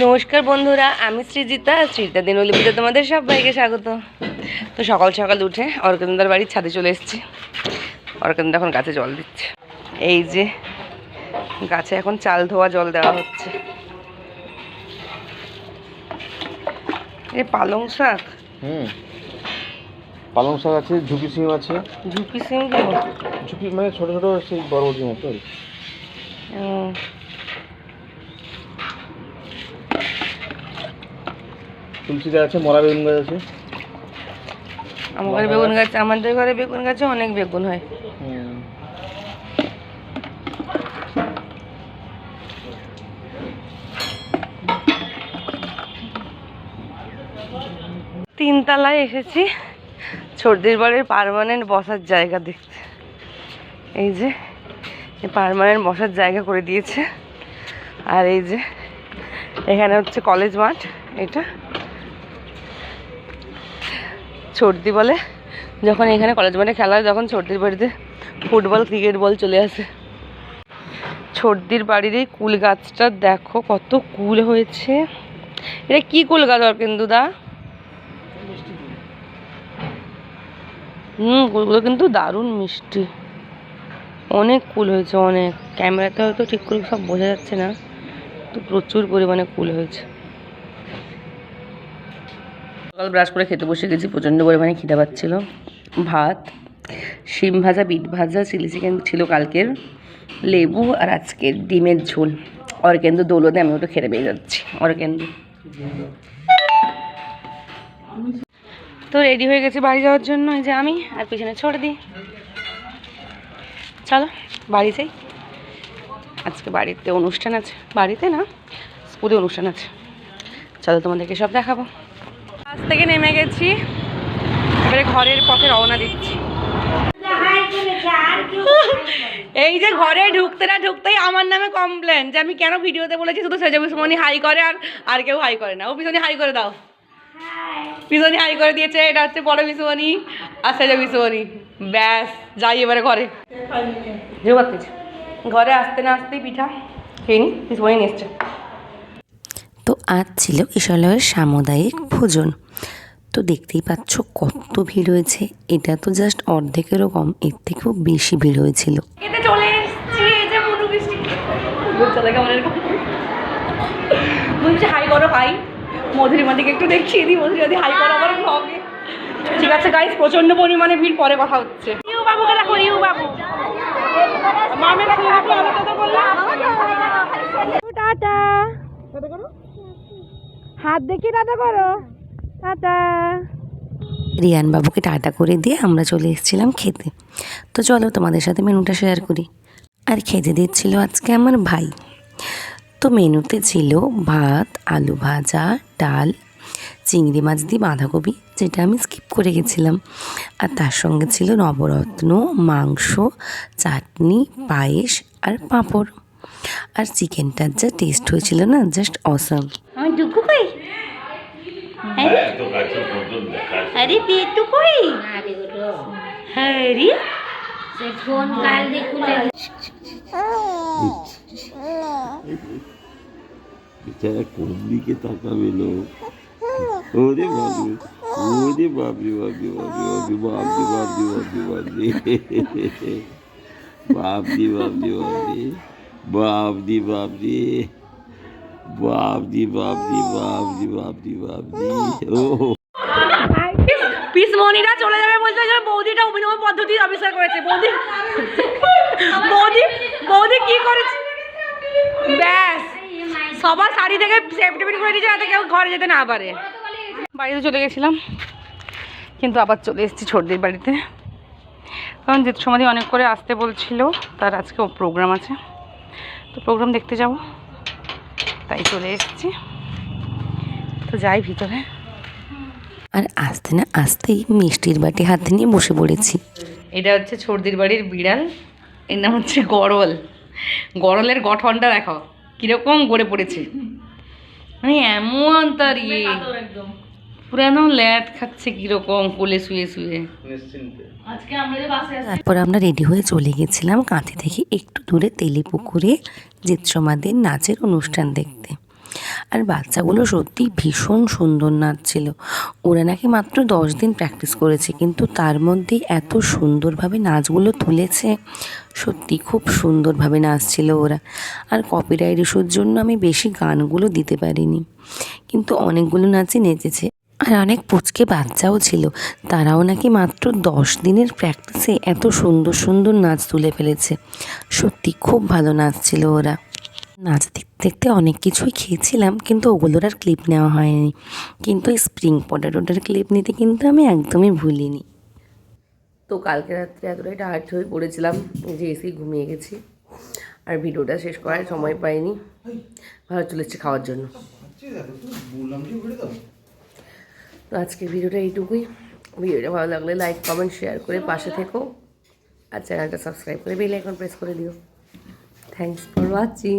নমস্কার বন্ধুরা, আমি সৃজিতা। সৃজিতা দিনলিপিতে তোমাদের সবাইকে স্বাগত। তো সকাল সকাল উঠে অর্কেন্দার বাড়ির ছাদে চলে এসেছি। অর্কেন্দা এখন গাছে জল দিচ্ছে। এই যে গাছে এখন চাল ধোয়া জল দেওয়া হচ্ছে। এই পালং শাক, পালং শাক আছে, ঝুঁকি সিম আছে। ঝুঁকি সিম, ঝুঁকি মানে ছোট ছোট সেই বরবটির মতো। তুলসী গাছ আছে, মরা বেগুন গাছ আছে। আমাদের বেগুন গাছ, আমাদের ঘরে বেগুন গাছে অনেক বেগুন হয়। তিনতলায় এসেছি ছোটদের বাড়ির পার্মানেন্ট বসার জায়গা দেখতে। এই যে পার্মানেন্ট বসার জায়গা করে দিয়েছে। আর এই যে এখানে হচ্ছে কলেজ মাঠ। এটা ছোটদি বলে যখন এখানে কলেজ মাঠে খেলা হয় তখন ছোটদির বাড়িতে ফুটবল ক্রিকেট বল চলে আসে। ছোটদির বাড়ির এই কুল গাছটা দেখো কত কুল হয়েছে। এটা কি কুল গাছ অর্কেন্দুদা? কুলগুলো কিন্তু দারুণ মিষ্টি, অনেক কুল হয়েছে, অনেক। ক্যামেরাতে হয়তো ঠিক করে সব বোঝা যাচ্ছে না, তো প্রচুর পরিমাণে কুল হয়েছে। সকাল ব্রাশ করে খেতে বসে গেছি, প্রচণ্ড পরিমাণে খিদে পাচ্ছিল। ভাত, শিম ভাজা, বিট ভাজা, চিলি চিকেন ছিল কালকের, লেবু আর আজকের ডিমের ঝোল। অর্কেন্দু দৌলতে আমি ওটা খেতে পেয়ে যাচ্ছি। অর্কেন্দু তো রেডি হয়ে গেছি বাড়ি যাওয়ার জন্য। এই যে আমি আর পিছনে ছোট দিই। চলো বাড়ি যাই। আজকে বাড়িতে অনুষ্ঠান আছে, বাড়িতে না স্কুলে অনুষ্ঠান আছে। চলো তোমাদেরকে সব দেখাবো। আজ থেকে নেমে গেছি, এবারে ঘরের পথে রওনা দিচ্ছি। এই যে ঘরে ঢুকতে না ঢুকতেই আমার নামে কমপ্লেন যে আমি কেন ভিডিওতে বলেছি শুধু সেজা বিসমনি হাই করে আর কেউ হাই করে না। ও পিছনে হাই করে দাও। পিছনে হাই করে দিয়েছে। এটা হচ্ছে বড় বিসমনি আর সেজা বিসমনি। ব্যাস যাই এবারে ঘরে। ঘরে আসতে না আসতেই পিঠা খেয়ে নি, বিসমনি নিয়ে এসছে। তো আজ ছিল কিশোরলয়ের সামুদায়িক ভোজন। তো দেখতেই পাচ্ছ কত ভিড় হয়েছে। এটা তো জাস্ট অর্ধেকেরও কম, এর থেকেও বেশি ভিড় হয়েছিল। চলে এসেছি। এই যে মধু বৃষ্টি বলছি হাই করো ভাই। মধুরিমাদিকে একটু দেখিয়ে দিই। মধুরিমাদি হাই করো আমার ব্লগে। ঠিক আছে গাইস, প্রচন্ড পরিমাণে ভিড়, পরে কথা হচ্ছে। ইউ বাবুকে দেখো, ইউ বাবু মামে দেখো, টাটা হাত দেখি, টাটা করো, টাটা। রিয়ান বাবুকে টাটা করে দিয়ে আমরা চলে এসেছিলাম খেতে। তো চলো তোমাদের সাথে মেনুটা শেয়ার করি। আর খেতে দিচ্ছিল আজকে আমার ভাই। তো মেনুতে ছিল ভাত, আলু ভাজা, ডাল, চিংড়ি মাছ দিয়ে বাঁধাকপি, যেটা আমি স্কিপ করে গেছিলাম। আর তার সঙ্গে ছিল নবরত্ন, মাংস, চাটনি, পায়েস আর পাঁপড়। আর চিকেনটার যা টেস্ট হয়েছিল না, জাস্ট অসাম। আমি ডুকু কই? আরে পেটু কই? আরে সে ফোন কাল দেখুলে বেচারা কোন দিকে তাকাবে লোক। ওরে বাবু, ওরে বাবরি বাবরি বাবরি বাবরি বাবরি বাবরি বাবরি বাবরি বাবরি বাবরি বাবরি বাবরি বাবরি বাবরি বাবরি বাবরি। ও পিসমনিরা চলে যাবে বলতে বৌদিটা অভিনব পদ্ধতি আবিষ্কার করেছে। বৌদি বৌদি বৌদি কি করেছে? ব্যাস সবার শাড়ি থেকে সেফটি করে দিয়েছে যাতে কেউ ঘরে যেতে না পারে। বাড়িতে চলে গেছিলাম, কিন্তু আবার চলে এসেছি ছোটদের বাড়িতে, কারণ যেতে সময় অনেক করে আসতে বলছিল। তার আজকে প্রোগ্রাম আছে, তো প্রোগ্রাম দেখতে যাব, তাই চলে এসেছি। তো যাই ভিতরে। আর আসতে না আসতেই মিষ্টির বাটি হাতে নিয়ে বসে পড়েছি। এটা হচ্ছে ছোটদের বাড়ির বিড়াল, এর নাম হচ্ছে গরল। গরলের গঠনটা দেখো কিরকম গড়ে পড়েছে, মানে এমন তার ইয়ে পুরো একদম ল্যাট খাচ্ছে কীরকম কোলে শুয়ে শুয়ে। নিশ্চিন্তে। তারপর আমরা রেডি হয়ে চলে গেছিলাম কাঁথি থেকে একটু দূরে তেলি পুকুরে জিৎসমাদের নাচের অনুষ্ঠান দেখতে। আর বাচ্চাগুলো সত্যি ভীষণ সুন্দর নাচছিল। ওরা নাকি মাত্র 10 দিন প্র্যাকটিস করেছে, কিন্তু তার মধ্যেই এত সুন্দরভাবে নাচগুলো তুলেছে। সত্যি খুব সুন্দরভাবে নাচছিল ওরা। আর কপিরাইট ইস্যুর জন্য আমি বেশি গানগুলো দিতে পারিনি, কিন্তু অনেকগুলো নাচই নেচেছে। আর অনেক পুচকে বাচ্চাও ছিল, তারাও নাকি মাত্র 10 দিনের প্র্যাকটিসে এত সুন্দর সুন্দর নাচ তুলে ফেলেছে। সত্যি খুব ভালো নাচছিল ওরা। নাচ দেখতে দেখতে অনেক কিছুই খেয়েছিলাম, কিন্তু ওগুলোর আর ক্লিপ নেওয়া হয়নি। কিন্তু এই স্প্রিং পটেটোটার ক্লিপ নিতে কিন্তু আমি একদমই ভুলিনি। তো কালকে রাত্রে এতটাই টায়ার্ড হয়ে পড়েছিলাম যে এসে ঘুমিয়ে গেছি, আর ভিডিওটা শেষ করার সময় পাইনি। ভালো চলে এসছে খাওয়ার জন্য। তো আজকের ভিডিওটা এইটুকুই। ভিডিওটা ভালো লাগলে লাইক কমেন্ট শেয়ার করে পাশে থেকো, আর চ্যানেলটা সাবস্ক্রাইব করে বেল আইকন প্রেস করে দিও। Thanks for watching.